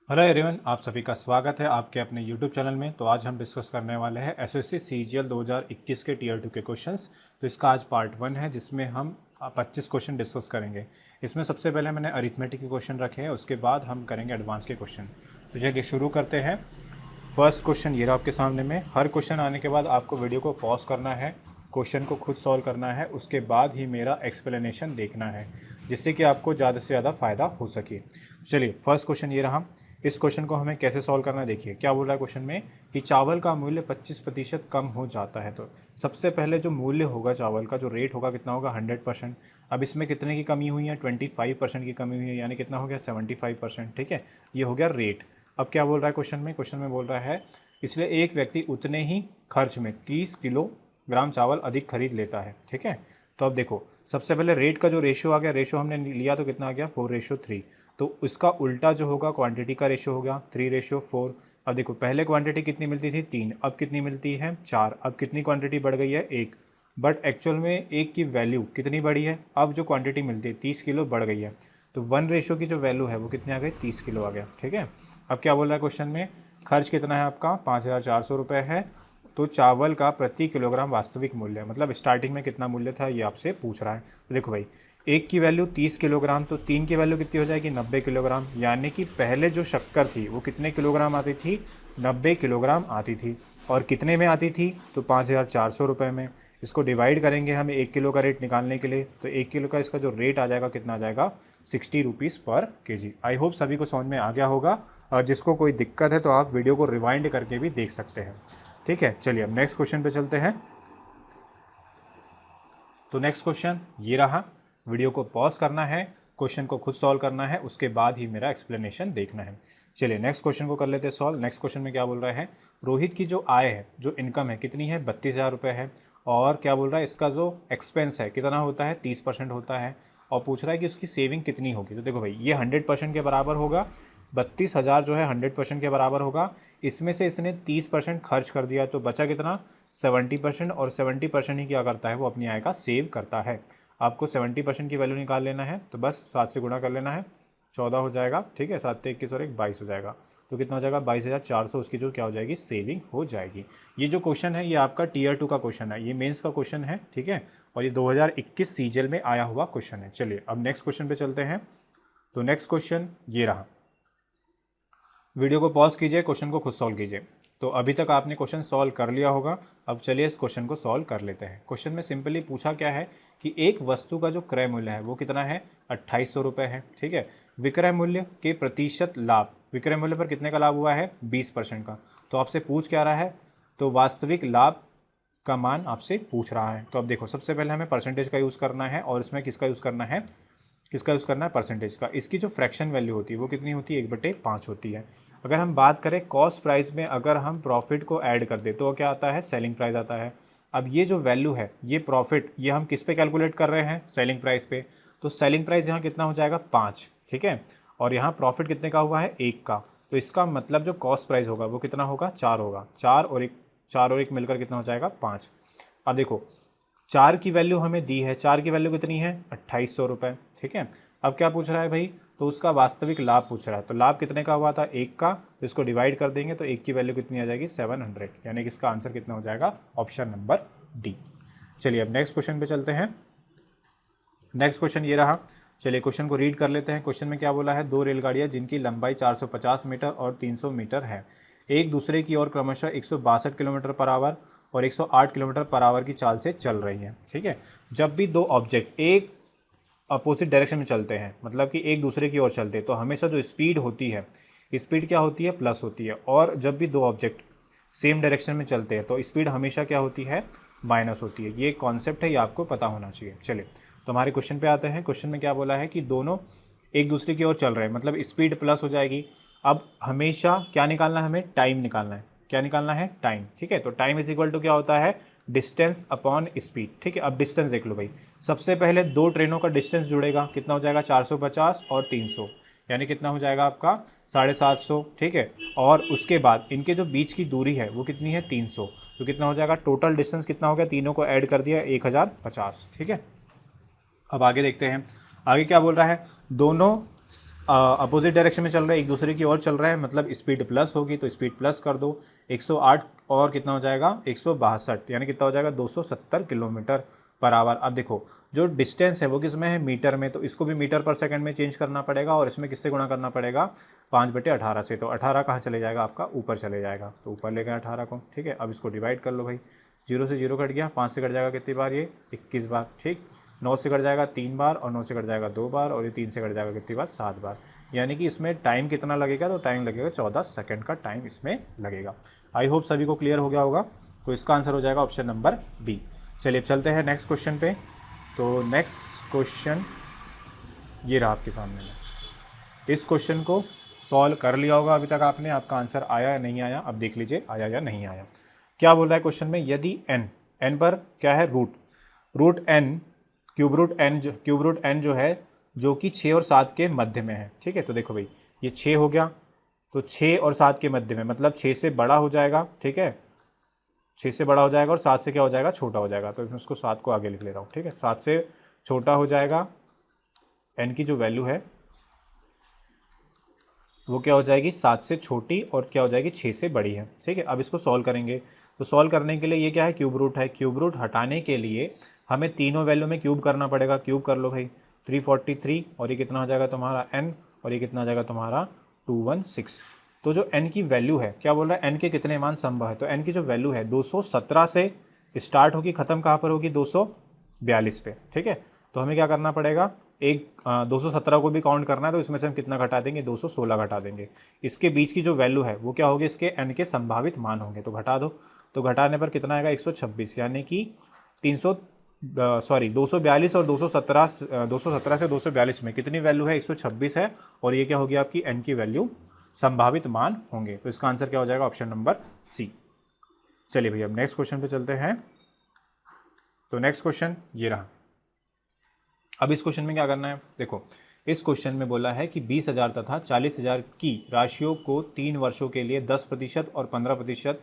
Hello everyone, आप सभी का स्वागत है आपके अपने यूट्यूब चैनल में। तो आज हम डिस्कस करने वाले हैं एसएससी सीजीएल 2021 के टीयर 2 के क्वेश्चंस। तो इसका आज पार्ट 1 है जिसमें हम 25 क्वेश्चन डिस्कस करेंगे। इसमें सबसे पहले मैंने अरिथमेटिक के क्वेश्चन रखे हैं, उसके बाद हम करेंगे एडवांस के क्वेश्चन। तो चलिए शुरू करते हैं। फर्स्ट क्वेश्चन ये रहा आपके सामने में। हर क्वेश्चन आने के बाद आपको वीडियो को पॉज करना है, क्वेश्चन को खुद सॉल्व करना है, उसके बाद ही मेरा एक्सप्लेनेशन देखना है, जिससे कि आपको ज़्यादा से ज़्यादा फ़ायदा हो सके। चलिए फर्स्ट क्वेश्चन ये रहा। इस क्वेश्चन को हमें कैसे सॉल्व करना है, देखिए क्या बोल रहा है क्वेश्चन में कि चावल का मूल्य 25% कम हो जाता है। तो सबसे पहले जो मूल्य होगा चावल का, जो रेट होगा, कितना होगा 100%। अब इसमें कितने की कमी हुई है, 25% की कमी हुई है, यानी कितना हो गया 75%। ठीक है, ये हो गया रेट। अब क्या बोल रहा है क्वेश्चन में बोल रहा है इसलिए एक व्यक्ति उतने ही खर्च में 30 किलोग्राम चावल अधिक खरीद लेता है। ठीक है, तो अब देखो सबसे पहले रेट का जो रेशियो आ गया, रेशियो हमने लिया तो कितना आ गया 4:3। तो इसका उल्टा जो होगा क्वांटिटी का रेशियो हो गया 3:4। अब देखो पहले क्वांटिटी कितनी मिलती थी 3, अब कितनी मिलती है 4। अब कितनी क्वांटिटी बढ़ गई है 1, बट एक्चुअल में 1 की वैल्यू कितनी बढ़ी है, अब जो क्वांटिटी मिलती है 30 किलो बढ़ गई है। तो 1 रेशियो की जो वैल्यू है वो कितनी आ गई 30 किलो आ गया। ठीक है, अब क्या बोल रहा है क्वेश्चन में, खर्च कितना है आपका 5,400 रुपये है। तो चावल का प्रति किलोग्राम वास्तविक मूल्य, मतलब स्टार्टिंग में कितना मूल्य था ये आपसे पूछ रहा है। तो देखो भाई, 1 की वैल्यू 30 किलोग्राम, तो 3 की वैल्यू कितनी हो जाएगी 90 किलोग्राम। यानी कि पहले जो शक्कर थी वो कितने किलोग्राम आती थी, 90 किलोग्राम आती थी। और कितने में आती थी, तो 5,400 रुपये में। इसको डिवाइड करेंगे हमें 1 किलो का रेट निकालने के लिए, तो 1 किलो का इसका जो रेट आ जाएगा कितना आ जाएगा 60 रुपीज़ पर केजी। आई होप सभी को समझ में आ गया होगा, और जिसको कोई दिक्कत है तो आप वीडियो को रिवाइंड करके भी देख सकते हैं। ठीक है, चलिए अब नेक्स्ट क्वेश्चन पे चलते हैं। तो नेक्स्ट क्वेश्चन ये रहा। वीडियो को पॉज करना है, क्वेश्चन को खुद सॉल्व करना है, उसके बाद ही मेरा एक्सप्लेनेशन देखना है। चलिए नेक्स्ट क्वेश्चन को कर लेते हैं सॉल्व। नेक्स्ट क्वेश्चन में क्या बोल रहा है, रोहित की जो आय है, जो इनकम है कितनी है 32,000 रुपये है। और क्या बोल रहा है, इसका जो एक्सपेंस है कितना होता है 30% होता है। और पूछ रहा है कि उसकी सेविंग कितनी होगी। तो देखो भाई, ये 100% के बराबर होगा। 32,000 जो है 100% के बराबर होगा। इसमें से इसने 30% खर्च कर दिया, तो बचा कितना 70%। और 70% ही क्या करता है, वो अपनी आय का सेव करता है। आपको 70% की वैल्यू निकाल लेना है, तो बस 7 से गुणा कर लेना है, 14 हो जाएगा। ठीक है, 7 से 21 और 1 22 हो जाएगा। तो कितना हो जाएगा 22,400, उसकी जो क्या हो जाएगी सेविंग हो जाएगी। ये जो क्वेश्चन है ये आपका टीयर 2 का क्वेश्चन है, ये मेंस का क्वेश्चन है। ठीक है, और ये 2021 सीजीएल में आया हुआ क्वेश्चन है। चलिए अब नेक्स्ट क्वेश्चन पे चलते हैं। तो नेक्स्ट क्वेश्चन ये रहा। वीडियो को पॉज कीजिए, क्वेश्चन को खुद सॉल्व कीजिए। तो अभी तक आपने क्वेश्चन सॉल्व कर लिया होगा। अब चलिए इस क्वेश्चन को सॉल्व कर लेते हैं। क्वेश्चन में सिंपली पूछा क्या है कि एक वस्तु का जो क्रय मूल्य है वो कितना है 2800 रुपये है। ठीक है, विक्रय मूल्य के प्रतिशत लाभ, विक्रय मूल्य पर कितने का लाभ हुआ है 20% का। तो आपसे पूछ क्या रहा है, तो वास्तविक लाभ का मान आपसे पूछ रहा है। तो अब देखो सबसे पहले हमें परसेंटेज का यूज़ करना है, और इसमें किसका यूज़ करना है, किसका यूज़ करना है परसेंटेज का। इसकी जो फ्रैक्शन वैल्यू होती है वो कितनी होती है 1/5 होती है। अगर हम बात करें कॉस्ट प्राइस में, अगर हम प्रॉफिट को ऐड कर दे तो क्या आता है सेलिंग प्राइस आता है। अब ये जो वैल्यू है, ये प्रॉफिट, ये हम किस पे कैलकुलेट कर रहे हैं सेलिंग प्राइस पे। तो सेलिंग प्राइस यहाँ कितना हो जाएगा 5। ठीक है, और यहाँ प्रॉफिट कितने का हुआ है 1 का। तो इसका मतलब जो कॉस्ट प्राइस होगा वो कितना होगा 4 होगा। 4 और 1 मिलकर कितना हो जाएगा 5। अब देखो 4 की वैल्यू हमें दी है, 4 की वैल्यू कितनी है 2800 रुपये। ठीक है, अब क्या पूछ रहा है भाई, तो उसका वास्तविक लाभ पूछ रहा है। तो लाभ कितने का हुआ था 1 का, तो इसको डिवाइड कर देंगे तो 1 की वैल्यू कितनी आ जाएगी 700, यानी कि इसका आंसर कितना हो जाएगा ऑप्शन नंबर डी। चलिए अब नेक्स्ट क्वेश्चन पे चलते हैं। नेक्स्ट क्वेश्चन ये रहा। चलिए क्वेश्चन को रीड कर लेते हैं। क्वेश्चन में क्या बोला है, 2 रेलगाड़ियाँ जिनकी लंबाई 450 मीटर और 300 मीटर है, एक दूसरे की ओर क्रमशः 162 किलोमीटर पर आवर और 108 किलोमीटर पर आवर की चाल से चल रही हैं। ठीक है, जब भी दो ऑब्जेक्ट एक अपोजिट डायरेक्शन में चलते हैं, मतलब कि एक दूसरे की ओर चलते हैं, तो हमेशा जो स्पीड होती है, स्पीड क्या होती है प्लस होती है। और जब भी दो ऑब्जेक्ट सेम डायरेक्शन में चलते हैं तो स्पीड हमेशा क्या होती है माइनस होती है। ये कॉन्सेप्ट है, ये आपको पता होना चाहिए। चलिए तो हमारे क्वेश्चन पे आते हैं। क्वेश्चन में क्या बोला है कि दोनों एक दूसरे की ओर चल रहे हैं, मतलब स्पीड प्लस हो जाएगी। अब हमेशा क्या निकालना है, हमें टाइम निकालना है। क्या निकालना है टाइम। ठीक है, तो टाइम इज इक्वल टू क्या होता है डिस्टेंस अपॉन स्पीड। ठीक है, अब डिस्टेंस देख लो भाई, सबसे पहले दो ट्रेनों का डिस्टेंस जुड़ेगा, कितना हो जाएगा 450 और 300, यानी कितना हो जाएगा आपका 750। ठीक है, और उसके बाद इनके जो बीच की दूरी है वो कितनी है 300, तो कितना हो जाएगा टोटल डिस्टेंस कितना हो गया, तीनों को ऐड कर दिया 1050। ठीक है, अब आगे देखते हैं। आगे क्या बोल रहा है, दोनों अपोजिट डायरेक्शन में चल रहा है, एक दूसरे की ओर चल रहा है, मतलब स्पीड प्लस होगी तो स्पीड प्लस कर दो। 108 और कितना हो जाएगा 162, यानी कितना हो जाएगा 270 किलोमीटर पर आवर। अब देखो जो डिस्टेंस है वो किस में है, मीटर में, तो इसको भी मीटर पर सेकंड में चेंज करना पड़ेगा और इसमें किससे गुणा करना पड़ेगा 5/18 से। तो 18 कहाँ चले जाएगा आपका, ऊपर चले जाएगा, तो ऊपर ले गया 18 को। ठीक है, अब इसको डिवाइड कर लो भाई, 0 से 0 कट गया, 5 से कट जाएगा कितनी बार, ये 21 बार। ठीक, 9 से कट जाएगा 3 बार और 9 से कट जाएगा 2 बार और ये 3 से कट जाएगा कितनी बार, 7 बार। यानी कि इसमें टाइम कितना लगेगा, तो टाइम लगेगा 14 सेकंड का टाइम इसमें लगेगा। आई होप सभी को क्लियर हो गया होगा। तो इसका आंसर हो जाएगा ऑप्शन नंबर बी। चलिए अब चलते हैं नेक्स्ट क्वेश्चन पे। तो नेक्स्ट क्वेश्चन ये रहा आपके सामने में। इस क्वेश्चन को सॉल्व कर लिया होगा अभी तक आपने, आपका आंसर आया या नहीं आया, अब देख लीजिए आया या नहीं आया। क्या बोल रहा है क्वेश्चन में, यदि n पर क्या है root n, cube root n जो है जो कि 6 और 7 के मध्य में है। ठीक है, तो देखो भाई ये 6 हो गया, तो 6 और 7 के मध्य में, मतलब 6 से बड़ा हो जाएगा। ठीक है, 6 से बड़ा हो जाएगा और 7 से क्या हो जाएगा, छोटा हो जाएगा। तो मैं उसको 7 को आगे लिख ले रहा हूँ। ठीक है, 7 से छोटा हो जाएगा, n की जो वैल्यू है वो क्या हो जाएगी 7 से छोटी, और क्या हो जाएगी 6 से बड़ी है। ठीक है, अब इसको सॉल्व करेंगे। तो सॉल्व करने के लिए ये क्या है, क्यूब रूट है। क्यूब रूट हटाने के लिए हमें तीनों वैल्यू में क्यूब करना पड़ेगा। क्यूब कर लो भाई, 343, और ये कितना हो जाएगा तुम्हारा n, और ये कितना हो जाएगा तुम्हारा 216। तो जो n की वैल्यू है, क्या बोल रहा है n के कितने मान संभव है, तो n की जो वैल्यू है 217 से स्टार्ट होगी, ख़त्म कहाँ पर होगी 242 पे। ठीक है, तो हमें क्या करना पड़ेगा, 217 को भी काउंट करना है, तो इसमें से हम कितना घटा देंगे 216 घटा देंगे। इसके बीच की जो वैल्यू है वो क्या होगी, इसके n के संभावित मान होंगे, तो घटा दो। तो घटाने पर कितना आएगा 126, यानी कि 242 और 217 से 242 में कितनी वैल्यू है 126 है, और ये क्या होगी आपकी n की वैल्यू, संभावित मान होंगे। तो इसका आंसर क्या हो जाएगा ऑप्शन नंबर सी। चलिए भैया अब नेक्स्ट क्वेश्चन पे चलते हैं। तो नेक्स्ट क्वेश्चन ये रहा। अब इस क्वेश्चन में क्या करना है, देखो इस क्वेश्चन में बोला है कि 20,000 तथा 40,000 की राशियों को 3 वर्षों के लिए 10% और 15%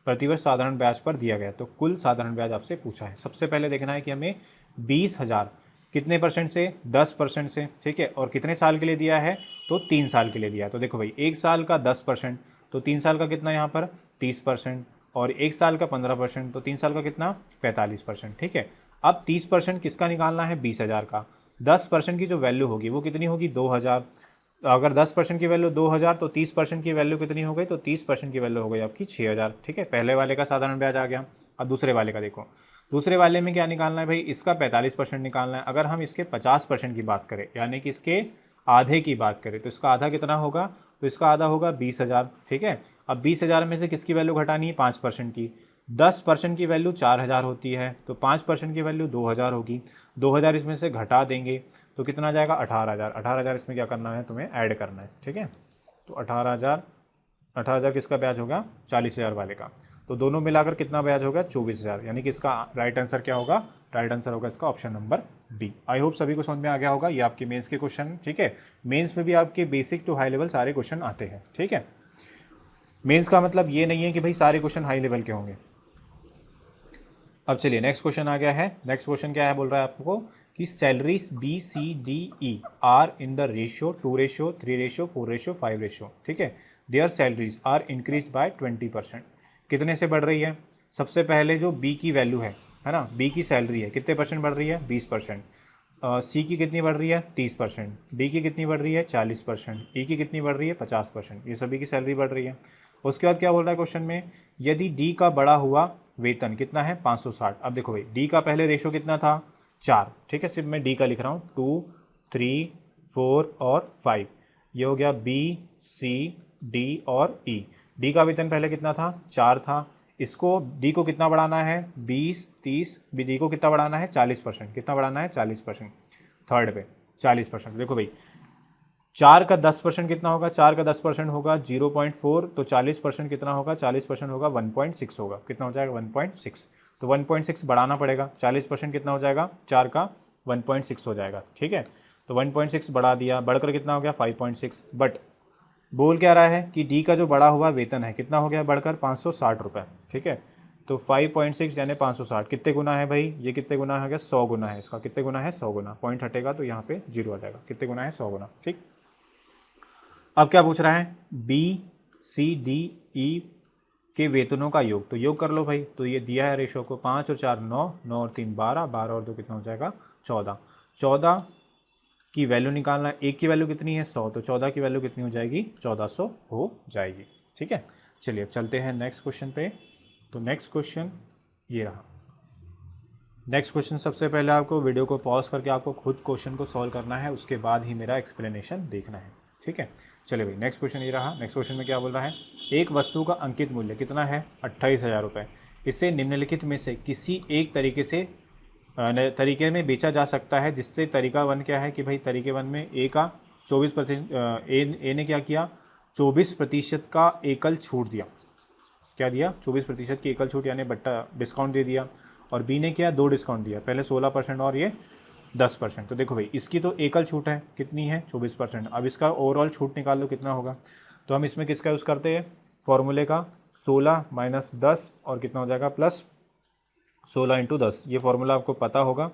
प्रतिवर्ष साधारण ब्याज पर दिया गया। तो कुल साधारण ब्याज आपसे पूछा है। सबसे पहले देखना है कि हमें 20,000 कितने परसेंट से, 10% से। ठीक है, और कितने साल के लिए दिया है, तो 3 साल के लिए दिया है। तो देखो भाई 1 साल का 10%, तो 3 साल का कितना यहाँ पर 30%, और 1 साल का 15%, तो 3 साल का कितना 45%। ठीक है, अब 30% किसका निकालना है 20,000 का। 10% की जो वैल्यू होगी वो कितनी होगी 2,000। अगर 10% की वैल्यू 2,000 तो 30% की वैल्यू कितनी हो गई, तो 30% की वैल्यू हो गई आपकी 6,000। ठीक है, पहले वाले का साधारण ब्याज आ गया। अब दूसरे वाले का देखो, दूसरे वाले में क्या निकालना है भाई, इसका 45% निकालना है। अगर हम इसके 50% की बात करें, यानी कि इसके आधे की बात करें, तो इसका आधा कितना होगा, तो इसका आधा होगा 20,000। ठीक है, अब 20,000 में से किसकी वैल्यू घटानी है 5% की। 10% की वैल्यू 4,000 होती है, तो 5% की वैल्यू 2,000 होगी। 2,000 इसमें से घटा देंगे तो कितना जाएगा 18,000। 18,000 इसमें क्या करना है, तुम्हें ऐड करना है। ठीक है, तो 18,000 किसका ब्याज होगा 40,000 वाले का। तो दोनों मिलाकर कितना ब्याज होगा 24,000, यानी कि इसका राइट आंसर क्या होगा, राइट आंसर होगा इसका option number B. I hope सभी को समझ में आ गया होगा। ये आपके मेंस के क्वेश्चन। ठीक है, मेंस में भी आपके बेसिक टू हाई लेवल सारे क्वेश्चन आते हैं। ठीक है, मेंस का मतलब ये नहीं है कि भाई सारे क्वेश्चन हाई लेवल के होंगे। अब चलिए नेक्स्ट क्वेश्चन आ गया है। नेक्स्ट क्वेश्चन क्या है, बोल रहा है आपको कि salaries BCDE are in the ratio 2:3:4:5 ratio. ठीक है, their salaries are increase by 20%। कितने से बढ़ रही है, सबसे पहले जो बी की वैल्यू है ना, बी की सैलरी है कितने परसेंट बढ़ रही है 20%। सी की कितनी बढ़ रही है 30%, डी की कितनी बढ़ रही है 40%, ई की कितनी बढ़ रही है 50%। ये सभी की सैलरी बढ़ रही है। उसके बाद क्या बोल रहा है क्वेश्चन में, यदि डी का बड़ा हुआ वेतन कितना है 560। अब देखो भाई डी का पहले रेशो कितना था 4। ठीक है, सिर्फ मैं डी का लिख रहा हूँ 2, 3, 4 और 5। ये हो गया बी, सी, डी और ई। डी का वेतन पहले कितना था 4 था। इसको डी को कितना बढ़ाना है 20, 30, डी को कितना बढ़ाना है 40%। कितना बढ़ाना है 40%, थर्ड पे 40%। देखो भाई 4 का 10% कितना होगा, 4 का 10% होगा 0.4, तो 40% कितना होगा, 40% होगा 1.6 होगा। कितना हो जाएगा 1.6। तो 1.6 बढ़ाना पड़ेगा। 40% कितना हो जाएगा 4 का 1.6 हो जाएगा। ठीक है, तो 1.6 बढ़ा दिया, बढ़कर कितना हो गया 5.6। बट बोल क्या रहा है कि डी का जो बढ़ा हुआ वेतन है कितना हो गया बढ़कर 560 रुपये। ठीक है, तो 5.6 यानी 560 कितने गुना है भाई, ये कितने गुना हो गया 100 गुना है इसका। कितने गुना है 100 गुना। पॉइंट हटेगा तो यहाँ पे जीरो आ जाएगा। कितने गुना है 100 गुना। ठीक, अब क्या पूछ रहा है, बी सी डी ई के वेतनों का योग, तो योग कर लो भाई। तो ये दिया है रेशो को 5 और 4 9, 9 और 3 12, 12 और 2 कितना हो जाएगा 14, 14 की वैल्यू निकालना है। एक की वैल्यू कितनी है 100, तो 14 की वैल्यू कितनी हो जाएगी 1400 हो जाएगी। ठीक है, चलिए अब चलते हैं नेक्स्ट क्वेश्चन पे। तो नेक्स्ट क्वेश्चन ये रहा। नेक्स्ट क्वेश्चन सबसे पहले आपको वीडियो को पॉज करके आपको खुद क्वेश्चन को सॉल्व करना है, उसके बाद ही मेरा एक्सप्लेनेशन देखना है। ठीक है, चलिए भाई नेक्स्ट क्वेश्चन ये रहा। नेक्स्ट क्वेश्चन में क्या बोल रहा है, एक वस्तु का अंकित मूल्य कितना है 28,000 रुपये। इसे निम्नलिखित में से किसी एक तरीके में बेचा जा सकता है, जिससे तरीका वन क्या है कि भाई तरीके वन में ए का 24% ए ने क्या किया 24% का एकल छूट दिया। क्या दिया 24% की एकल छूट, यानी बट्टा डिस्काउंट दे दिया। और बी ने क्या 2 डिस्काउंट दिया, पहले 16% और ये 10%। तो देखो भाई इसकी तो एकल छूट है, कितनी है 24%। अब इसका ओवरऑल छूट निकाल लो कितना होगा। तो हम इसमें किसका यूज़ करते हैं, फॉर्मूले का 16 माइनस 10 और कितना हो जाएगा प्लस 16 इंटू 10, ये फॉर्मूला आपको पता होगा।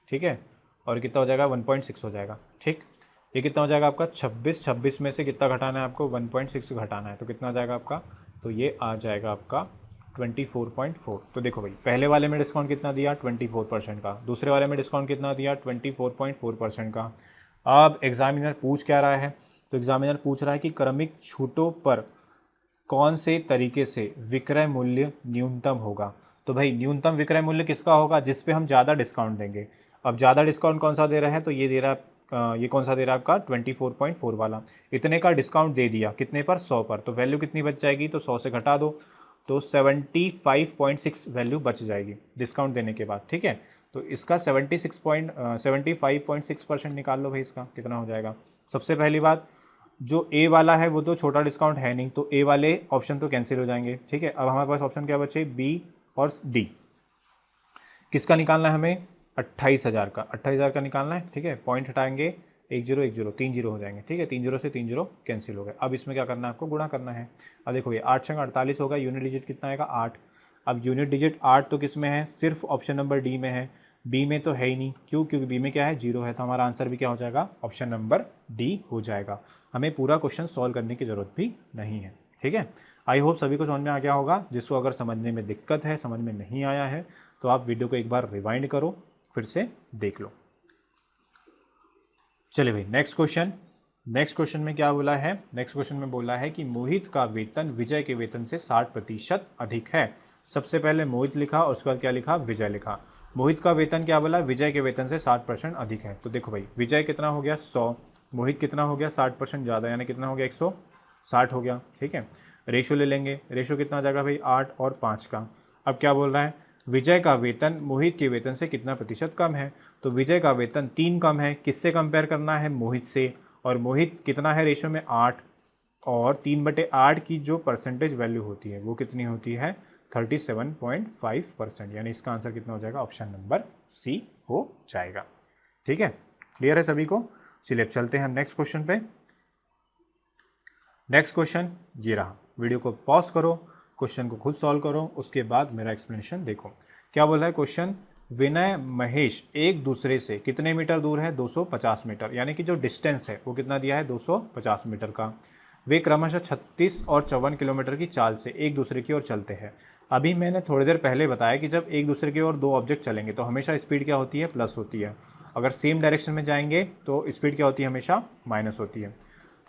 ठीक है, और कितना हो जाएगा 1.6 हो जाएगा। ठीक, ये कितना हो जाएगा आपका 26 में से कितना घटाना है आपको 1.6 घटाना है, तो कितना हो जाएगा आपका, तो ये आ जाएगा आपका 24.4। तो देखो भाई पहले वाले में डिस्काउंट कितना दिया 24% का, दूसरे वाले में डिस्काउंट कितना दिया 24.4% का। अब एग्जामिनर पूछ क्या रहा है, तो एग्जामिनर पूछ रहा है कि क्रमिक छूटों पर कौन से तरीके से विक्रय मूल्य न्यूनतम होगा। तो भाई न्यूनतम विक्रय मूल्य किसका होगा, जिस पे हम ज़्यादा डिस्काउंट देंगे। अब ज़्यादा डिस्काउंट कौन सा दे रहा है, तो ये दे रहा है, ये कौन सा दे रहा है आपका 24.4 वाला। इतने का डिस्काउंट दे दिया कितने पर 100 पर, तो वैल्यू कितनी बच जाएगी, तो 100 से घटा दो तो 75.6 वैल्यू बच जाएगी डिस्काउंट देने के बाद। ठीक है, तो इसका 75.6% निकाल लो भाई, इसका कितना हो जाएगा। सबसे पहली बात जो ए वाला है वो तो छोटा डिस्काउंट है नहीं, तो ए वाले ऑप्शन तो कैंसिल हो जाएंगे। ठीक है, अब हमारे पास ऑप्शन क्या बचे, बी और डी। किसका निकालना है हमें 28,000 का, 28,000 का निकालना है। ठीक है, पॉइंट हटाएंगे 1 0 1 0 3 0 हो जाएंगे। ठीक है, 3 0 से 3 0 कैंसिल हो गए। अब इसमें क्या करना है आपको, गुणा करना है। अब देखो ये 8 छंग 48 होगा, यूनिट डिजिट कितना आएगा 8। अब यूनिट डिजिट 8 तो किस में है, सिर्फ ऑप्शन नंबर डी में है, बी में तो है ही नहीं। क्यों, क्योंकि बी में क्या है 0 है, तो हमारा आंसर भी क्या हो जाएगा ऑप्शन नंबर डी हो जाएगा। हमें पूरा क्वेश्चन सॉल्व करने की ज़रूरत भी नहीं है। ठीक है, आई होप सभी को समझ में आ गया होगा। जिसको अगर समझने में दिक्कत है, समझ में नहीं आया है, तो आप वीडियो को एक बार रिवाइंड करो, फिर से देख लो। चलिए भाई नेक्स्ट क्वेश्चन में क्या बोला है, नेक्स्ट क्वेश्चन में बोला है कि मोहित का वेतन विजय के वेतन से 60% अधिक है। सबसे पहले मोहित लिखा और उसके बाद क्या लिखा, विजय लिखा। मोहित का वेतन क्या बोला, विजय के वेतन से 60% अधिक है। तो देखो भाई विजय कितना हो गया 100, मोहित कितना हो गया 60% ज़्यादा, यानी कितना हो गया 160 हो गया। ठीक है, रेशो ले लेंगे, रेशो कितना आ जाएगा भाई 8 और 5 का। अब क्या बोल रहा है, विजय का वेतन मोहित के वेतन से कितना प्रतिशत कम है। तो विजय का वेतन 3 कम है, किससे कंपेयर करना है, मोहित से। और मोहित कितना है रेशो में 8, और 3/8 की जो परसेंटेज वैल्यू होती है वो कितनी होती है 37.5%, यानी इसका आंसर कितना हो जाएगा ऑप्शन नंबर सी हो जाएगा। ठीक है, क्लियर है सभी को। चलिए अब चलते हैं नेक्स्ट क्वेश्चन पे। नेक्स्ट क्वेश्चन ये रहा, वीडियो को पॉज करो, क्वेश्चन को खुद सॉल्व करो, उसके बाद मेरा एक्सप्लेनेशन देखो। क्या बोला है क्वेश्चन, विनय महेश एक दूसरे से कितने मीटर दूर है 250 मीटर, यानी कि जो डिस्टेंस है वो कितना दिया है 250 मीटर का। वे क्रमशः 36 और 54 किलोमीटर की चाल से एक दूसरे की ओर चलते हैं। अभी मैंने थोड़ी देर पहले बताया कि जब एक दूसरे की ओर दो ऑब्जेक्ट चलेंगे तो हमेशा स्पीड क्या होती है प्लस होती है, अगर सेम डायरेक्शन में जाएंगे तो स्पीड क्या होती है हमेशा माइनस होती है।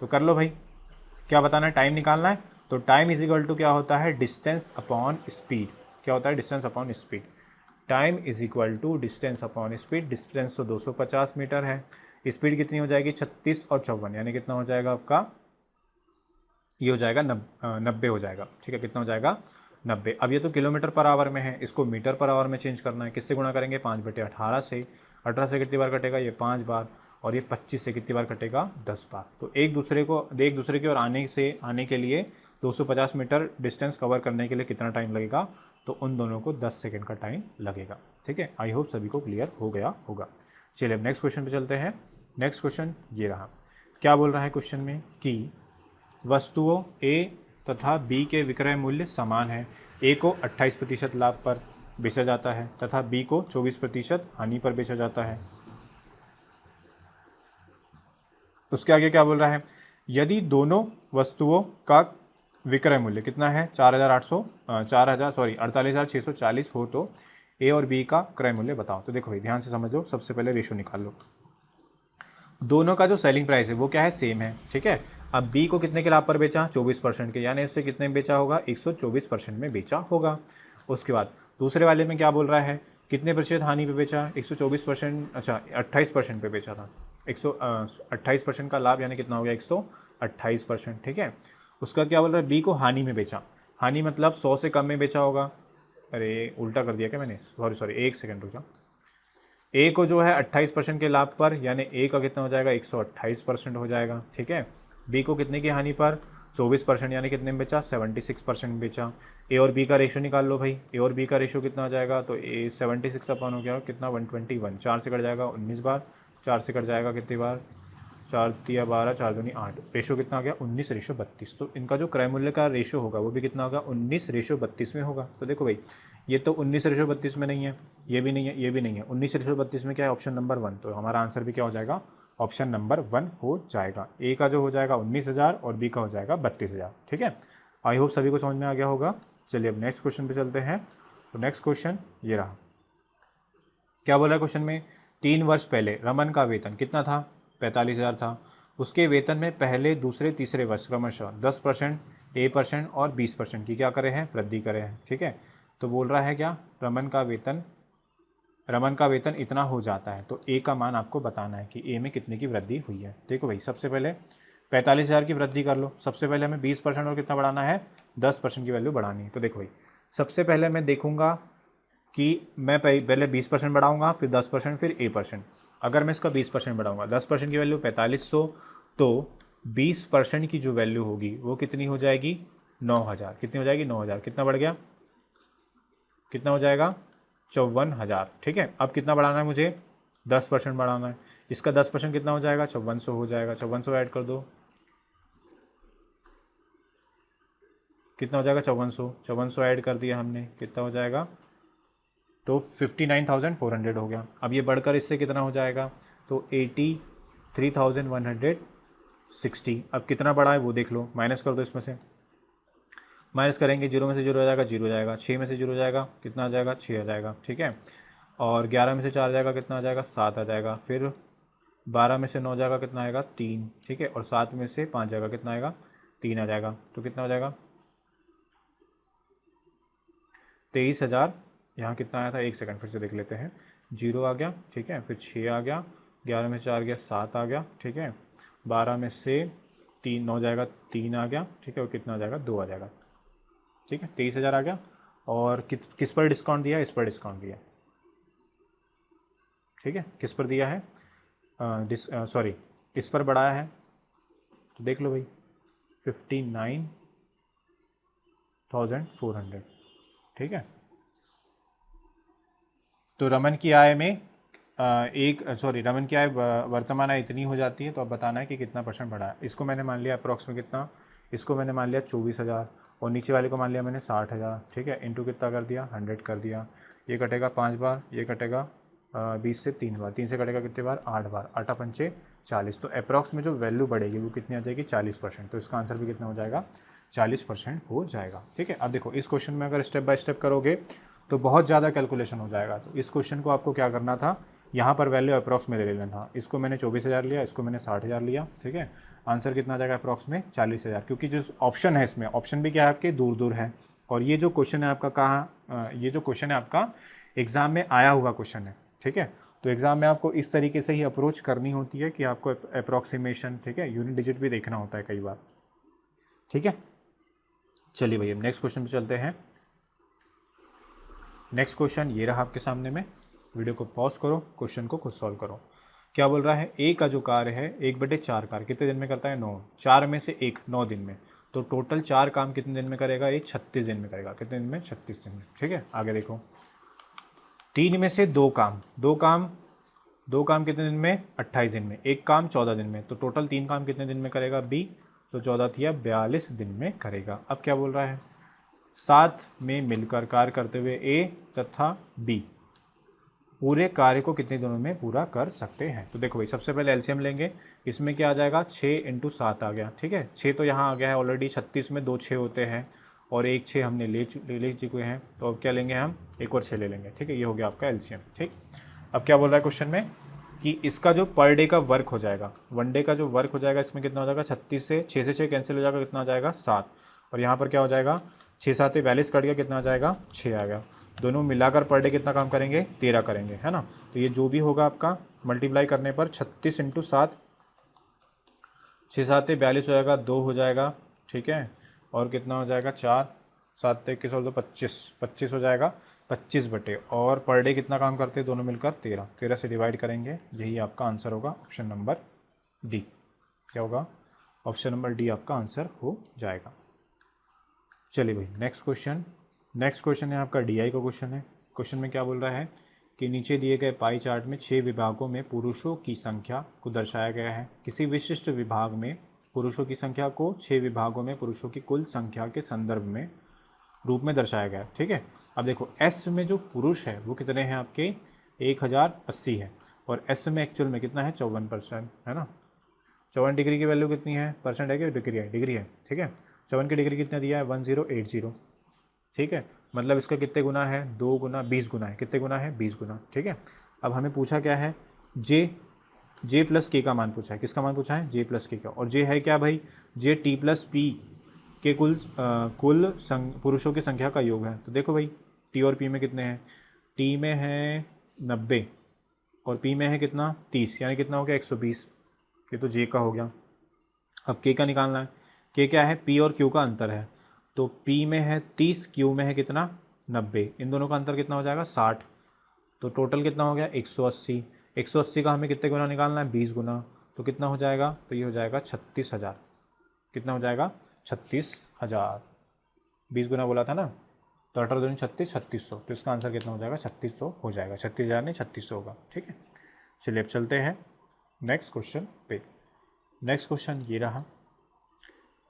तो कर लो भाई, क्या बताना है, टाइम निकालना है। तो टाइम इज इक्वल टू क्या होता है डिस्टेंस अपॉन स्पीड। क्या होता है distance upon speed, time is equal to distance upon speed. Distance तो 250 मीटर है, स्पीड कितनी हो जाएगी 36 और 54, यानी कितना हो जाएगा आपका, ये हो जाएगा 90 हो जाएगा। ठीक है, कितना हो जाएगा 90। अब ये तो किलोमीटर पर आवर में है, इसको मीटर पर आवर में चेंज करना है। किससे गुणा करेंगे 5/18 से। 18 से कितनी बार कटेगा ये 5 बार, और ये 25 से कितनी बार कटेगा 10 बार। तो एक दूसरे की ओर आने के लिए 250 मीटर डिस्टेंस कवर करने के लिए कितना टाइम लगेगा, तो उन दोनों को 10 सेकेंड का टाइम लगेगा। ठीक है, आई होप सभी को क्लियर हो गया होगा। चलिए अब नेक्स्ट क्वेश्चन पे चलते हैं। नेक्स्ट क्वेश्चन ये रहा, क्या बोल रहा है क्वेश्चन में कि वस्तुओं ए तथा बी के विक्रय मूल्य समान है। ए को 28% लाभ पर बेचा जाता है तथा बी को 24% हानि पर बेचा जाता है। उसके आगे क्या बोल रहा है, यदि दोनों वस्तुओं का विक्रय मूल्य कितना है 48,640 हो तो ए और बी का क्रय मूल्य बताओ। तो देखो भाई ध्यान से समझ लो, सबसे पहले रेशो निकाल लो। दोनों का जो सेलिंग प्राइस है वो क्या है, सेम है, ठीक है। अब बी को कितने के लाभ पर बेचा, 24% के, यानी इससे कितने में बेचा होगा, 124% में बेचा होगा। उसके बाद दूसरे वाले में क्या बोल रहा है, कितने प्रतिशत हानि पे बेचा, 124%, अच्छा 28% पे बेचा था, 128% का लाभ, यानी कितना हो गया 128%, ठीक है। उसके बाद क्या बोल रहा है, बी को हानि में बेचा, हानि मतलब 100 से कम में बेचा होगा, अरे उल्टा कर दिया क्या मैंने, सॉरी एक सेकंड रुक जाओ। ए को जो है 28% के लाभ पर, यानी ए का कितना हो जाएगा 128% हो जाएगा, ठीक है। बी को कितने की हानि पर, 24%, यानी कितने में बेचा, 76% में बेचा। ए और बी का रेशो निकाल लो भाई, ए और बी का रेशो कितना हो जाएगा, तो ए 76 अपन हो गया कितना 121, 4 से कट जाएगा 19 बार, 4 से कट जाएगा कितनी बार, 4 तिया 12, 4 दूनी 8, रेशो कितना आ गया 19:32। तो इनका जो क्रय मूल्य का रेशो होगा वो भी कितना होगा 19:32 में होगा। तो देखो भाई ये तो 19:32 में नहीं है, ये भी नहीं है, ये भी नहीं है, 19:32 में क्या है, ऑप्शन नंबर 1। तो हमारा आंसर भी क्या हो जाएगा, ऑप्शन नंबर 1 हो जाएगा। ए का जो हो जाएगा 19,000 और बी का हो जाएगा 32,000, ठीक है। आई होप सभी को समझ में आ गया होगा। चलिए अब नेक्स्ट क्वेश्चन पे चलते हैं। तो नेक्स्ट क्वेश्चन ये रहा, क्या बोला है क्वेश्चन में, 3 वर्ष पहले रमन का वेतन कितना था, 45,000 था। उसके वेतन में पहले दूसरे तीसरे वर्ष क्रमशः 10%, A% और 20% की क्या करे हैं, वृद्धि करे हैं, ठीक है। तो बोल रहा है क्या, रमन का वेतन इतना हो जाता है, तो ए का मान आपको बताना है कि ए में कितने की वृद्धि हुई है। देखो भाई सबसे पहले 45,000 की वृद्धि कर लो, सबसे पहले हमें 20% और कितना बढ़ाना है, 10% की वैल्यू बढ़ानी है। तो देखो भाई सबसे पहले मैं देखूंगा कि मैं पहले 20% बढ़ाऊंगा, फिर 10%, फिर A%। अगर मैं इसका 20% बढ़ाऊंगा, 10% की वैल्यू 4500, तो 20% की जो वैल्यू होगी वो कितनी हो जाएगी, 9,000। कितनी हो जाएगी, 9,000। कितना बढ़ गया, कितना हो जाएगा, 54,000, ठीक है। अब कितना बढ़ाना है मुझे, 10% बढ़ाना है। इसका 10% कितना हो जाएगा, 5400 हो जाएगा। 5400 ऐड कर दो, कितना हो जाएगा, 5400 ऐड कर दिया हमने, कितना हो जाएगा, तो 59,400 हो गया। अब ये बढ़कर इससे कितना हो जाएगा, तो 83,160। अब कितना बढ़ा है वो देख लो, माइनस कर दो, इसमें से माइनस करेंगे, 0 में से 0 हो जाएगा, 0 हो जाएगा, 6 में से 0 हो जाएगा, कितना आ जाएगा, 6 आ जाएगा, ठीक है। और 11 में से 4 आ जाएगा, कितना आ जाएगा, 7 आ जाएगा। फिर 12 में से 9 जाएगा, कितना आएगा, 3, ठीक है। और 7 में से 5 जाएगा, कितना आएगा, 3 आ जाएगा। तो कितना हो जाएगा, 23,000। यहाँ कितना आया था, एक सेकंड फिर से देख लेते हैं, 0 आ गया, ठीक है, फिर 6 आ गया, 11 में से 4 गया, 7 आ गया, ठीक है। 12 में से 3 9 जाएगा, 3 आ गया, ठीक है। और कितना आ जाएगा, 2 आ जाएगा, ठीक है। 23,000 आ गया। और किस पर डिस्काउंट दिया है, इस पर डिस्काउंट दिया, ठीक है। किस पर दिया है, सॉरी इस पर बढ़ाया है, तो देख लो भाई 59,400, ठीक है। तो रमन की आय में रमन की आय वर्तमान आय इतनी हो जाती है, तो अब बताना है कि कितना परसेंट बढ़ा है। इसको मैंने मान लिया अप्रॉक्स में कितना, इसको मैंने मान लिया 24,000, और नीचे वाले को मान लिया मैंने 60,000, ठीक है। इंटू कितना कर दिया, 100 कर दिया। ये कटेगा 5 बार, ये कटेगा 20 से 3 बार, 3 से कटेगा कितने बार, 8 बार, 8 पंचे 40। तो अप्रॉक्स में जो वैल्यू बढ़ेगी वो कितनी आ जाएगी, 40%। तो इसका आंसर भी कितना हो जाएगा, 40% हो जाएगा, ठीक है। अब देखो इस क्वेश्चन में अगर स्टेप बाय स्टेप करोगे तो बहुत ज़्यादा कैलकुलेशन हो जाएगा। तो इस क्वेश्चन को आपको क्या करना था, यहाँ पर वैल्यू अप्रॉक्स में ले लेना था। इसको मैंने 24,000 लिया, इसको मैंने 60,000 लिया, ठीक है। आंसर कितना आ जाएगा अप्रॉक्स में 40,000, क्योंकि जो ऑप्शन है इसमें, ऑप्शन भी क्या है आपके दूर दूर है। और ये जो क्वेश्चन है आपका कहाँ, ये जो क्वेश्चन है आपका एग्ज़ाम में आया हुआ क्वेश्चन है, ठीक है। तो एग्ज़ाम में आपको इस तरीके से ही अप्रोच करनी होती है कि आपको अप्रॉक्सीमेशन, ठीक है, यूनिट डिजिट भी देखना होता है कई बार, ठीक है। चलिए भैया नेक्स्ट क्वेश्चन पे चलते हैं। नेक्स्ट क्वेश्चन ये रहा आपके सामने में, वीडियो को पॉज करो, क्वेश्चन को खुद सॉल्व करो। क्या बोल रहा है, ए का जो कार्य है 1/4 कार्य कितने दिन में करता है, 9, 4 में से 1 9 दिन में। तो टोटल 4 काम कितने दिन में करेगा, ये 36 दिन में करेगा। कितने दिन में, 36 दिन में, ठीक है। आगे देखो, 3 में से 2 काम, 2 काम कितने दिन में, 28 दिन में। 1 काम 14 दिन में। तो टोटल 3 काम कितने दिन में करेगा, बी। तो 14 थिया 42 दिन में करेगा। अब क्या बोल रहा है, साथ में मिलकर कार्य करते हुए ए तथा बी पूरे कार्य को कितने दिनों में पूरा कर सकते हैं। तो देखो भाई सबसे पहले एलसीएम लेंगे, इसमें क्या आ जाएगा 6 × 7 आ गया, ठीक है। 6 तो यहाँ आ गया है ऑलरेडी, 36 में 2 6 होते हैं और एक 6 हमने ले चुके हैं, तो अब क्या लेंगे हम, एक और 6 ले लेंगे, ठीक है। ये हो गया आपका एलसीएम, ठीक। अब क्या बोल रहा है क्वेश्चन में कि इसका जो पर डे का वर्क हो जाएगा, वन डे का जो वर्क हो जाएगा इसमें कितना हो जाएगा, 36 से 6 कैंसिल हो जाएगा, कितना आ जाएगा 7। और यहाँ पर क्या हो जाएगा 6 7 42 कट गया, कितना आ जाएगा 6 आ गया। दोनों मिलाकर पर डे कितना काम करेंगे, 13 करेंगे, है ना। तो ये जो भी होगा आपका मल्टीप्लाई करने पर 36 × 7, 6 7 42 हो जाएगा, 2 हो जाएगा, ठीक है। और कितना हो जाएगा 4 7 21 और 2 25 हो जाएगा, 25 बटे, और पर डे कितना काम करते हैं दोनों मिलकर 13 से डिवाइड करेंगे, यही आपका आंसर होगा ऑप्शन नंबर डी। क्या होगा, ऑप्शन नंबर डी आपका आंसर हो जाएगा। चलिए भाई नेक्स्ट क्वेश्चन है आपका डीआई का क्वेश्चन है। क्वेश्चन में क्या बोल रहा है कि नीचे दिए गए पाई चार्ट में 6 विभागों में पुरुषों की संख्या को दर्शाया गया है। किसी विशिष्ट विभाग में पुरुषों की संख्या को 6 विभागों में पुरुषों की कुल संख्या के संदर्भ में रूप में दर्शाया गया है, ठीक है। अब देखो एस में जो पुरुष है वो कितने हैं आपके 1080 है, और एस में एक्चुअल में कितना है 54%, है ना। 54 डिग्री की वैल्यू कितनी है, परसेंट है कि डिग्री है, डिग्री है, ठीक है। 54 की डिग्री कितना दिया है 1080, ठीक है। मतलब इसका कितने गुना है, 2 गुना 20 गुना है, कितने गुना है 20 गुना, ठीक है। अब हमें पूछा क्या है, जे प्लस के का मान पूछा है, किसका मान पूछा है, जे प्लस के का। और जे है क्या भाई, जे टी प्लस पी के कुल पुरुषों की संख्या का योग है। तो देखो भाई टी और पी में कितने हैं, टी में है 90 और पी में है कितना 30, यानी कितना हो गया 120। ये तो जे का हो गया। अब के का निकालना है, के क्या है, पी और क्यू का अंतर है। तो पी में है 30, क्यू में है कितना 90, इन दोनों का अंतर कितना हो जाएगा 60। तो टोटल कितना हो गया 180। 180 का हमें कितने गुना निकालना है 20 गुना, तो कितना हो जाएगा, तो ये हो जाएगा 36,000। कितना हो जाएगा 36,000, 20 गुना बोला था ना, तो 18 दूनी 36, 3600, तो इसका आंसर कितना हो जाएगा 3600 हो जाएगा, 36,000 नहीं 3600 होगा, ठीक है। चलिए अब चलते हैं नेक्स्ट क्वेश्चन पे। नेक्स्ट क्वेश्चन ये रहा,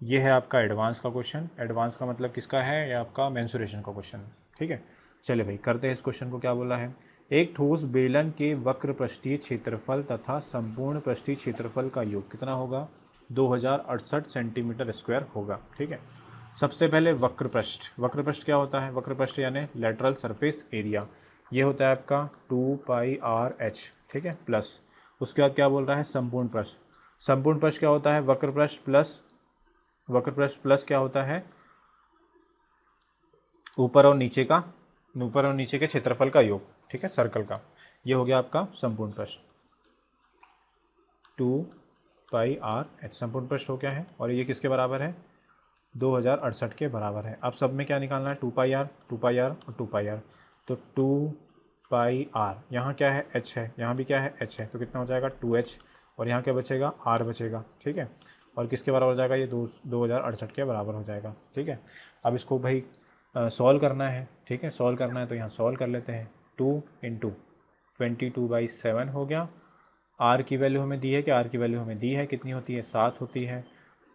ये है आपका एडवांस का क्वेश्चन। एडवांस का मतलब किसका है, ये आपका मेंसुरेशन का क्वेश्चन है, ठीक है। चलिए भाई करते हैं इस क्वेश्चन को। क्या बोला है, एक ठोस बेलन के वक्र पृष्ठीय क्षेत्रफल तथा संपूर्ण पृष्ठीय क्षेत्रफल का योग कितना होगा, 2068 सेंटीमीटर स्क्वायर होगा, ठीक है। सबसे पहले वक्र पृष्ठ क्या होता है, वक्र पृष्ठ यानी लेटरल सरफेस एरिया, ये होता है आपका 2πr/h, ठीक है, प्लस उसके बाद क्या बोल रहा है संपूर्ण पृष्ठ क्या होता है, वक्र पृष्ठ प्लस क्या होता है, ऊपर और नीचे के क्षेत्रफल का योग, ठीक है, सर्कल का। ये हो गया आपका संपूर्ण पृष्ठ 2πr/h, संपूर्ण पृष्ठ हो गया है। और ये किसके बराबर है, 2068 के बराबर है। अब सब में क्या निकालना है, 2πr और 2πr, तो 2πr, यहाँ क्या है h है, यहाँ भी क्या है h है, तो कितना हो जाएगा 2h, और यहाँ क्या बचेगा r बचेगा, ठीक है। और किसके बराबर हो जाएगा, ये 2068 के बराबर हो जाएगा, ठीक है। अब इसको भाई सॉल्व करना है, ठीक है, सॉल्व करना है तो यहाँ सॉल्व कर लेते हैं। 2 × 22/7 हो गया। r की वैल्यू हमें दी है कि r की वैल्यू हमें दी है, कितनी होती है 7 होती है।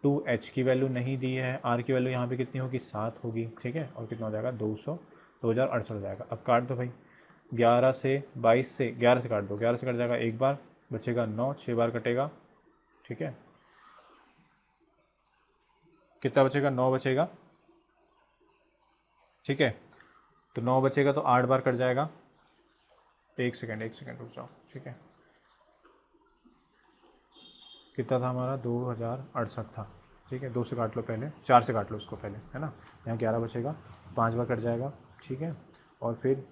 2h की वैल्यू नहीं दी है, r की वैल्यू यहाँ पे कितनी होगी 7 होगी, ठीक है। और कितना हो जाएगा 2068 हो जाएगा। अब काट दो भाई, 11 से 22 से 11 से काट दो, 11 से कट जाएगा एक बार, बचेगा 9, 6 बार कटेगा, ठीक है। कितना बचेगा 9 बचेगा, ठीक है। तो 9 बचेगा तो 8 बार कट जाएगा, एक सेकेंड रुक जाओ, ठीक है। कितना था हमारा 2068 था, ठीक है। 2 से काट लो पहले, 4 से काट लो उसको पहले, है ना। यहाँ 11 बचेगा, 5 बार कट जाएगा, ठीक है। और फिर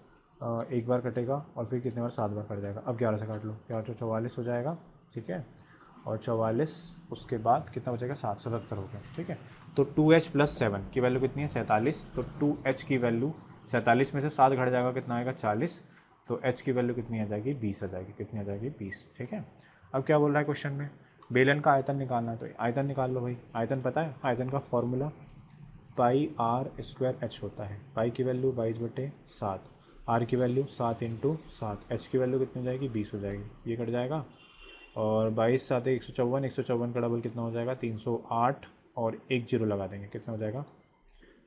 एक बार कटेगा, और फिर कितने बार 7 बार कट जाएगा। अब 11 से काट लो, 11 तो 44 हो जाएगा, ठीक है। और 44 उसके बाद कितना बचेगा 7, 77 हो गया, ठीक है। तो 2h + 7 की वैल्यू कितनी है 47, तो 2h की वैल्यू 47 में से 7 घट जाएगा, कितना आएगा 40, तो h की वैल्यू कितनी आ जाएगी 20 आ जाएगी, कितनी आ जाएगी 20, ठीक है। अब क्या बोल रहा है क्वेश्चन में, बेलन का आयतन निकालना है, तो आयतन निकाल लो भाई। आयतन पता है, आयतन का फॉर्मूला πr² होता है। पाई की वैल्यू 22/7, r की वैल्यू 7 × 7, h की वैल्यू कितनी हो जाएगी 20 हो जाएगी, ये कट जाएगा। और 22 7 154, 154 का डबल कितना हो जाएगा 308, और 1 0 लगा देंगे, कितना हो जाएगा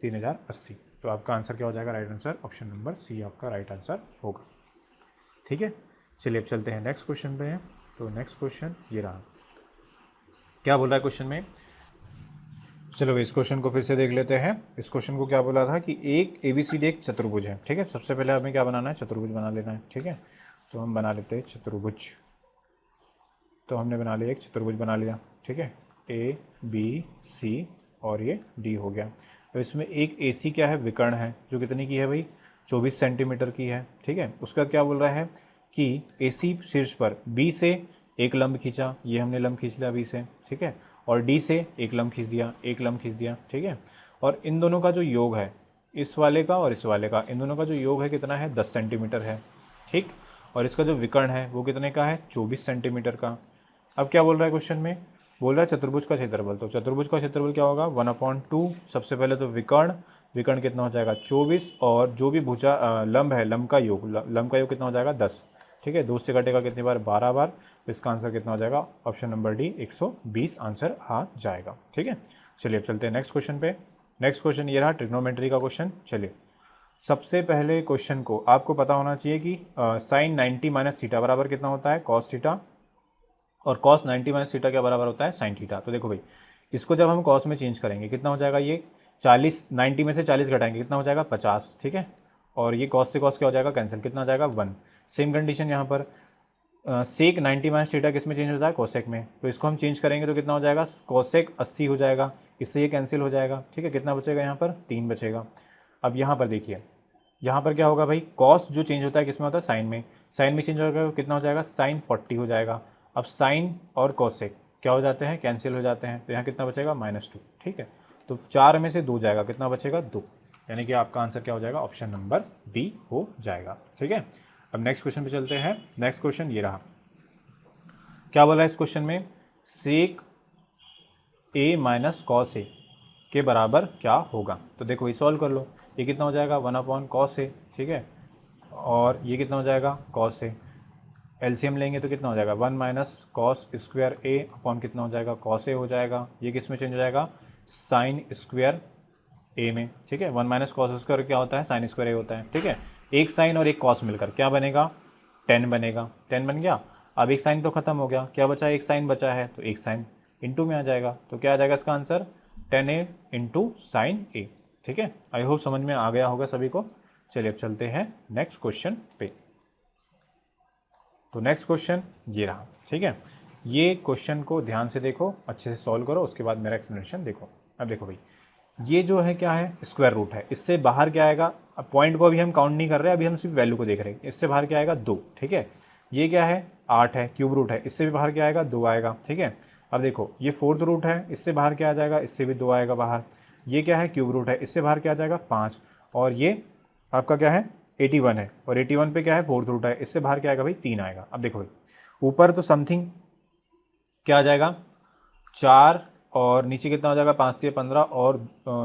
3080। तो आपका आंसर क्या हो जाएगा, right answer option number C आपका राइट आंसर होगा, ठीक है। चलिए अब चलते हैं नेक्स्ट क्वेश्चन पे। तो नेक्स्ट क्वेश्चन ये रहा, क्या बोल रहा है क्वेश्चन में। चलो इस क्वेश्चन को फिर से देख लेते हैं। इस क्वेश्चन को क्या बोला था कि एक ABCD एक चतुर्भुज है, ठीक है। सबसे पहले हमें क्या बनाना है, चतुर्भुज बना लेना है, ठीक है। तो हम बना लेते हैं चतुर्भुज। तो हमने बना लिया, एक चतुर्भुज बना लिया, ठीक है। ABC और ये D हो गया। अब इसमें एक AC क्या है, विकर्ण है, जो कितनी की है भाई, 24 सेंटीमीटर की है, ठीक है। उसके बाद क्या बोल रहा है कि AC शीर्ष पर B से एक लंब खींचा, ये हमने लंब खींच लिया B से, ठीक है। और D से एक लंब खींच दिया, एक लंब खींच दिया, ठीक है। और इन दोनों का जो योग है, इस वाले का और इस वाले का, इन दोनों का जो योग है कितना है, 10 सेंटीमीटर है, ठीक। और इसका जो विकर्ण है वो कितने का है, 24 सेंटीमीटर का। अब क्या बोल रहा है क्वेश्चन में, बोल रहा है चतुर्भुज का क्षेत्रफल। तो चतुर्भुज का क्षेत्रफल क्या होगा, 1/2। सबसे पहले तो विकर्ण, विकर्ण कितना हो जाएगा 24, और जो भी भुजा लंब है, लंब का योग कितना हो जाएगा 10, ठीक है। 2 से कटेगा कितनी बार, 12 बार। तो इसका आंसर कितना हो जाएगा, ऑप्शन नंबर डी 120 आंसर आ जाएगा, ठीक है। चलिए अब चलते हैं नेक्स्ट क्वेश्चन पे। नेक्स्ट क्वेश्चन ये रहा, ट्रिग्नोमेट्री का क्वेश्चन। चलिए सबसे पहले क्वेश्चन को आपको पता होना चाहिए कि साइन 90 माइनस थीटा बराबर कितना होता है, कॉस थीटा, और कॉस 90 माइनस थीटा क्या बराबर होता है, साइन थीटा। तो देखो भाई, इसको जब हम कॉस में चेंज करेंगे कितना हो जाएगा, ये 40, 90 में से 40 घटाएंगे कितना हो जाएगा 50, ठीक है। और ये कॉस से कॉस क्या हो जाएगा, कैंसिल, कितना हो जाएगा 1। सेम कंडीशन यहाँ पर सेक 90 माइनस थीटा किस में चेंज होता है, कोसेक में। तो इसको हम चेंज करेंगे तो कितना हो जाएगा, कोसेक 80 हो जाएगा, इससे ये कैंसिल हो जाएगा, ठीक है। कितना बचेगा यहाँ पर, 3 बचेगा। अब यहाँ पर देखिए, यहाँ पर क्या होगा भाई, कॉस जो चेंज होता है किस में होता है, साइन में। साइन में चेंज होगा कितना हो जाएगा, साइन 40 हो जाएगा। अब साइन और कोसेक क्या हो जाते हैं, कैंसिल हो जाते हैं। तो यहाँ कितना बचेगा, -2, ठीक है। तो 4 में से 2 जाएगा, कितना बचेगा 2, यानी कि आपका आंसर क्या हो जाएगा, ऑप्शन नंबर बी हो जाएगा, ठीक है। अब नेक्स्ट क्वेश्चन पे चलते हैं। नेक्स्ट क्वेश्चन ये रहा, क्या बोला है इस क्वेश्चन में, सेक A माइनस कॉस A के बराबर क्या होगा। तो देखो ये सॉल्व कर लो, ये कितना हो जाएगा 1/cos A, ठीक है। और ये कितना हो जाएगा cos A, एलसीएम लेंगे तो कितना हो जाएगा 1 minus cos square A upon कितना हो जाएगा cos A हो जाएगा। ये किस में चेंज हो जाएगा, साइन स्क्वायर A में, ठीक है। 1 माइनस कॉस स्क्वायर क्या होता है, साइन स्क्वायर A होता है, ठीक है। एक साइन और एक कॉस मिलकर क्या बनेगा, 10 बनेगा, 10 बन गया। अब एक साइन तो खत्म हो गया, क्या बचा, एक साइन बचा है, तो एक साइन इंटू में आ जाएगा। तो क्या आ जाएगा इसका answer, 10A into sine A, ठीक है। आई होप समझ में आ गया होगा सभी को। चलिए अब चलते हैं नेक्स्ट क्वेश्चन पे। तो नेक्स्ट क्वेश्चन ये रहा, ठीक है। ये क्वेश्चन को ध्यान से देखो, अच्छे से सॉल्व करो, उसके बाद मेरा एक्सप्लेनेशन देखो। अब देखो भाई, ये जो है क्या है, स्क्वायर रूट है, इससे बाहर क्या आएगा, अब पॉइंट को अभी हम काउंट नहीं कर रहे, अभी हम सिर्फ वैल्यू को देख रहे हैं। इससे बाहर क्या आएगा 2, ठीक है। ये क्या है 8 है, क्यूब रूट है, इससे भी बाहर क्या आएगा 2 आएगा, ठीक है। अब देखो ये 4th रूट है, इससे बाहर क्या आ जाएगा, इससे भी 2 आएगा बाहर। ये क्या है क्यूब रूट है, इससे बाहर क्या आ जाएगा 5। और ये आपका क्या है 81 है, और 81 पे क्या है 4th रूट है, इससे बाहर क्या आएगा भाई 3 आएगा। अब देखो भाई ऊपर तो समथिंग क्या आ जाएगा 4, और नीचे कितना हो जाएगा 5 3 15, और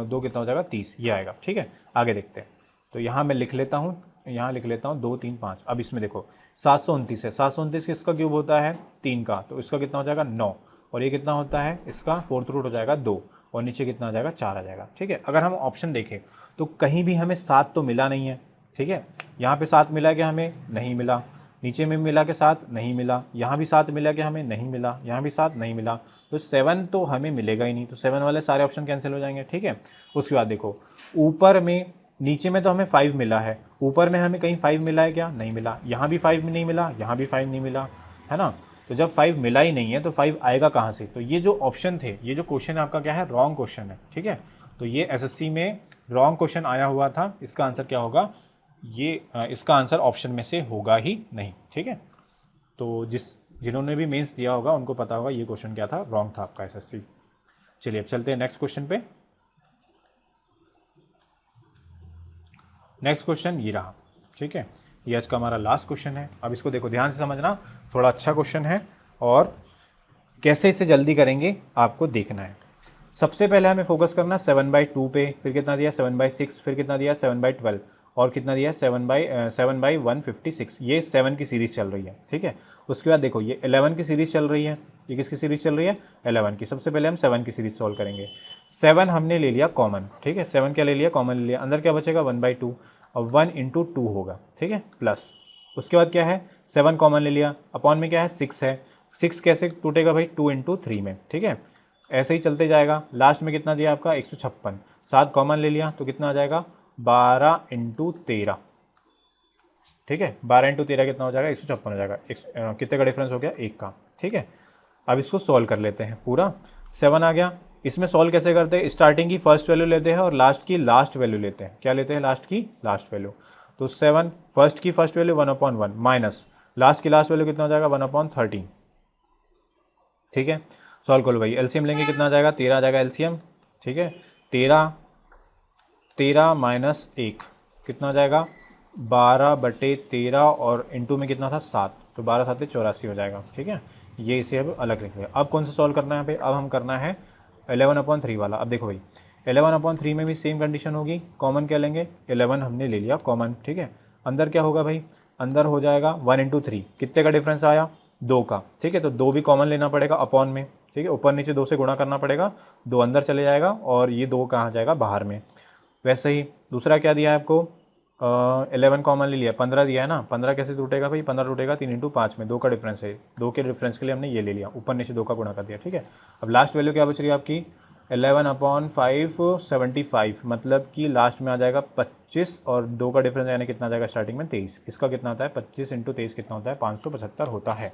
2 कितना हो जाएगा 30, ये आएगा, ठीक है। आगे देखते हैं। तो यहाँ मैं लिख लेता हूँ, यहाँ लिख लेता हूँ 2 3 5। अब इसमें देखो 729 है, 729 किसका क्यूब होता है 3 का, तो इसका कितना हो जाएगा 9, और ये कितना होता है इसका 4th रूट हो जाएगा 2, और नीचे कितना आ जाएगा 4 आ जाएगा, ठीक है। अगर हम ऑप्शन देखें तो कहीं भी हमें 7 तो मिला नहीं है, ठीक है। यहाँ पे 7 मिला क्या, हमें नहीं मिला। नीचे में मिला के 7 नहीं मिला, यहाँ भी 7 मिला कि हमें नहीं मिला, यहाँ भी 7 नहीं मिला। तो 7 तो हमें मिलेगा ही नहीं, तो 7 वाले सारे ऑप्शन कैंसिल हो जाएंगे, ठीक है। उसके बाद देखो ऊपर में, नीचे में तो हमें 5 मिला है, ऊपर में हमें कहीं 5 मिला है क्या, नहीं मिला। यहाँ भी 5 नहीं मिला, यहाँ भी 5 नहीं मिला, है ना। तो जब 5 मिला ही नहीं है तो 5 आएगा कहाँ से। तो ये जो ऑप्शन थे, ये जो क्वेश्चन आपका क्या है, रॉन्ग क्वेश्चन है, ठीक है। तो ये एसएससी में रॉन्ग क्वेश्चन आया हुआ था, इसका आंसर क्या होगा, ये इसका आंसर ऑप्शन में से होगा ही नहीं, ठीक है। तो जिन्होंने भी मेंस दिया होगा उनको पता होगा ये क्वेश्चन क्या था, रॉन्ग था आपका एसएससी। चलिए अब चलते हैं नेक्स्ट क्वेश्चन पे। नेक्स्ट क्वेश्चन ये रहा, ठीक है। ये आज का हमारा लास्ट क्वेश्चन है। अब इसको देखो ध्यान से समझना, थोड़ा अच्छा क्वेश्चन है, और कैसे इसे जल्दी करेंगे आपको देखना है। सबसे पहले हमें फोकस करना 7/2 पे, फिर कितना दिया 7/6, फिर कितना दिया 7/12, और कितना दिया 7/156। ये 7 की सीरीज़ चल रही है, ठीक है। उसके बाद देखो ये 11 की सीरीज़ चल रही है, ये किसकी सीरीज़ चल रही है 11 की। सबसे पहले हम 7 की सीरीज़ सॉल्व करेंगे। 7 हमने ले लिया कॉमन, ठीक है। 7 क्या ले लिया, कॉमन ले लिया, अंदर क्या बचेगा 1/2, और 1 × 2 होगा, ठीक है, प्लस उसके बाद क्या है 7 कॉमन ले लिया, अपॉन में क्या है 6 है, 6 कैसे टूटेगा भाई 2 × 3 में, ठीक है। ऐसे ही चलते जाएगा, लास्ट में कितना दिया आपका 156, 7 कॉमन ले लिया तो कितना आ जाएगा 12 × 13, ठीक है। 12 × 13 कितना हो जाएगा 156 हो जाएगा, कितने का डिफरेंस हो गया 1 का, ठीक है। अब इसको सॉल्व कर लेते हैं, पूरा 7 आ गया। इसमें सॉल्व कैसे करते हैं, स्टार्टिंग की फर्स्ट वैल्यू लेते हैं और लास्ट की लास्ट वैल्यू लेते हैं। क्या लेते हैं, लास्ट की लास्ट वैल्यू। तो 7 फर्स्ट की फर्स्ट वैल्यू 1/1 माइनस लास्ट की लास्ट वैल्यू कितना हो जाएगा 1/13, ठीक है। सॉल्व कर लो भाई, एलसीएम लेंगे कितना आ जाएगा 13 आ जाएगा एलसीएम, ठीक है। 13 माइनस 1 कितना आ जाएगा 12/13 और इंटू में कितना था 7, तो 12 7 84 हो जाएगा, ठीक है। ये इसे अब अलग लिखेंगे। अब कौन सा सॉल्व करना है भाई, अब हम करना है 11/3 वाला। अब देखो भाई 11/3 में भी सेम कंडीशन होगी, कॉमन क्या लेंगे 11 हमने ले लिया कॉमन, ठीक है। अंदर क्या होगा भाई, अंदर हो जाएगा 1 × 3, कितने का डिफरेंस आया 2 का, ठीक है। तो 2 भी कॉमन लेना पड़ेगा अपॉन में, ठीक है। ऊपर नीचे 2 से गुणा करना पड़ेगा, 2 अंदर चले जाएगा और ये 2 कहाँ जाएगा बाहर में। वैसे ही दूसरा क्या दिया है आपको 11 कॉमन ले लिया, 15 दिया है ना, 15 कैसे टूटेगा भाई 15 टूटेगा 3 × 5 में, 2 का डिफरेंस है, 2 के डिफरेंस के लिए हमने ये ले लिया, ऊपर नीचे 2 का गुणा कर दिया, ठीक है। अब लास्ट वैल्यू क्या बच रही है आपकी 11/5 75, मतलब कि लास्ट में आ जाएगा 25 और 2 का डिफरेंस यानी कितना आ जाएगा स्टार्टिंग में 23। इसका कितना आता है 25 × 23 कितना होता है 575 होता है।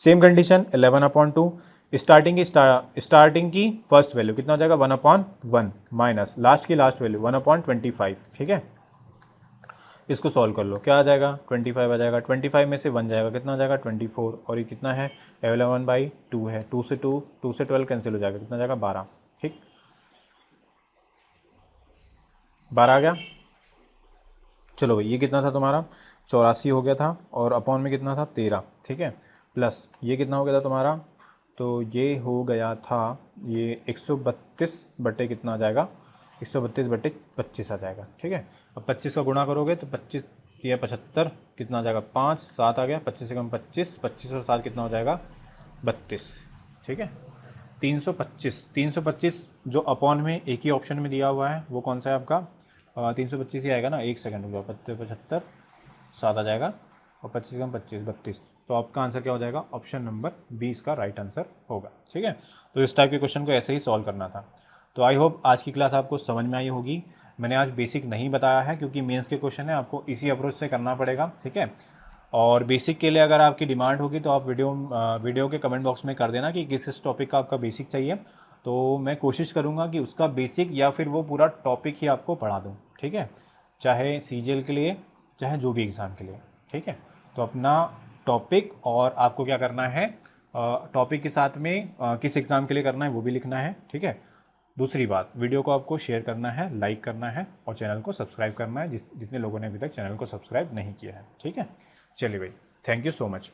सेम कंडीशन 11/2 स्टार्टिंग की फर्स्ट वैल्यू कितना हो जाएगा 1/1 माइनस लास्ट की लास्ट वैल्यू 1/25, ठीक है। इसको सॉल्व कर लो, क्या आ जाएगा 25 आ जाएगा, 25 में से 1 जाएगा कितना आ जाएगा 24 और ये कितना है 11/2 है, 2 से 12 कैंसिल हो जाएगा, कितना आ जाएगा 12, ठीक 12 आ गया। चलो भाई ये कितना था तुम्हारा 84 हो गया था और अपॉन में कितना था 13, ठीक है। प्लस ये कितना हो गया था तुम्हारा, तो ये हो गया था ये 132 बटे कितना आ जाएगा 132/25 आ जाएगा, ठीक है। अब 25 का गुणा करोगे तो 25 या 75 कितना आ जाएगा 5 7 आ गया, 25 से कम 25, 25 और 7 कितना हो जाएगा 32, ठीक है। 325 जो अपॉन में एक ही ऑप्शन में दिया हुआ है वो कौन सा है आपका 325 ही आएगा ना, 1 सेकंड हो गया 75 7 आ जाएगा और 25 से कम 25 32, तो आपका आंसर क्या हो जाएगा ऑप्शन नंबर 20 का राइट आंसर होगा, ठीक है। तो इस टाइप के क्वेश्चन को ऐसे ही सॉल्व करना था। तो आई होप आज की क्लास आपको समझ में आई होगी। मैंने आज बेसिक नहीं बताया है क्योंकि मेंस के क्वेश्चन है, आपको इसी अप्रोच से करना पड़ेगा, ठीक है। और बेसिक के लिए अगर आपकी डिमांड होगी तो आप वीडियो के कमेंट बॉक्स में कर देना कि किस टॉपिक का आपका बेसिक चाहिए, तो मैं कोशिश करूँगा कि उसका बेसिक या फिर वो पूरा टॉपिक ही आपको पढ़ा दूँ, ठीक है। चाहे CGL के लिए चाहे जो भी एग्ज़ाम के लिए, ठीक है। तो अपना टॉपिक और आपको क्या करना है टॉपिक के साथ में किस एग्ज़ाम के लिए करना है वो भी लिखना है, ठीक है। दूसरी बात, वीडियो को आपको शेयर करना है, लाइक करना है और चैनल को सब्सक्राइब करना है जितने लोगों ने अभी तक चैनल को सब्सक्राइब नहीं किया है, ठीक है। चलिए भाई, थैंक यू सो मच।